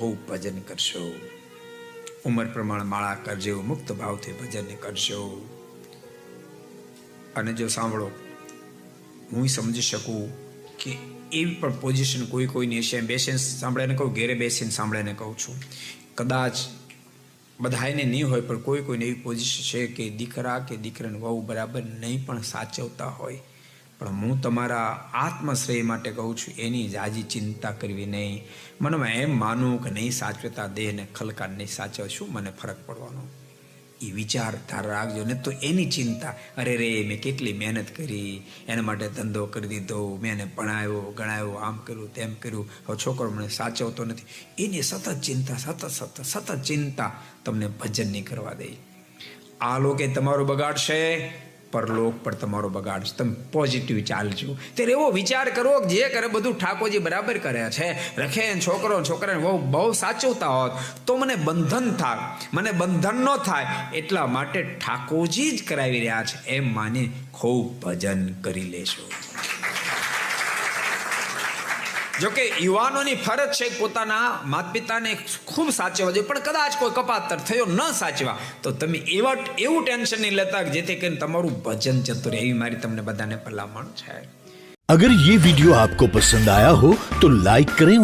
ખૂબ ભજન કરશો. ઉંમર પ્રમાણે માળા કરજો, મુક્ત ભાવથી ભજન કરશો. અને જો સાંભળો, હું સમજી શકું કે એવી પણ પોઝિશન કોઈની હશે, બેસીને સાંભળે કહું, ઘેરે બેસીને સાંભળે કહું છું, કદાચ બધાને નહીં હોય પણ કોઈને એવી પોઝિશન છે કે દીકરા કે દીકરાને વહુ બરાબર નહીં પણ સાચવતા હોય. પણ હું તમારા આત્મશ્રેય માટે કહું છું, એની જાજી ચિંતા કરવી નહીં. મનમાં એમ માનવું કે નહીં સાચવતા, દેહને ખલકાટ નહીં સાચવે, શું મને ફરક પડવાનો, એ વિચાર ધારા રાખજો ને. તો એની ચિંતા, અરે રે મેં કેટલી મહેનત કરી, એના માટે ધંધો કરી દીધો, મેં એને ભણાવ્યો ગણાવ્યો, આમ કર્યું તેમ કર્યું, હવે છોકરો મને સાચવતો નથી, એની સતત ચિંતા, સતત ચિંતા તમને ભજન નહીં કરવા દે. આ લોકો તમારું બગાડશે, પરલોક પર તમારો બગાડશે. તમે પોઝિટિવ ચાલજો. ત્યારે એવો વિચાર કરો કે જે કરે બધું ઠાકોરજી બરાબર કરે છે. રખે છોકરાને બહુ સાચવતા હોત તો મને બંધન થાય, મને બંધન ન થાય, એટલા માટે ઠાકોરજી જ કરાવી રહ્યા છે એમ માની ખૂબ ભજન કરી લેશો. જોકે યુવાનોની ફરજ છે પોતાના માતા પિતાને ખૂબ સાચવવા જોઈએ, પણ કદાચ કોઈ કપાતર થયો ન સાચવા તો તમે એવું ટેન્શન નહીં લેતા જેથી કરીને તમારું ભજન જતું રહે. એવી મારી તમને બધાને ભલામણ છે. अगर ये वीडियो आपको पसंद आया हो तो लाइक करें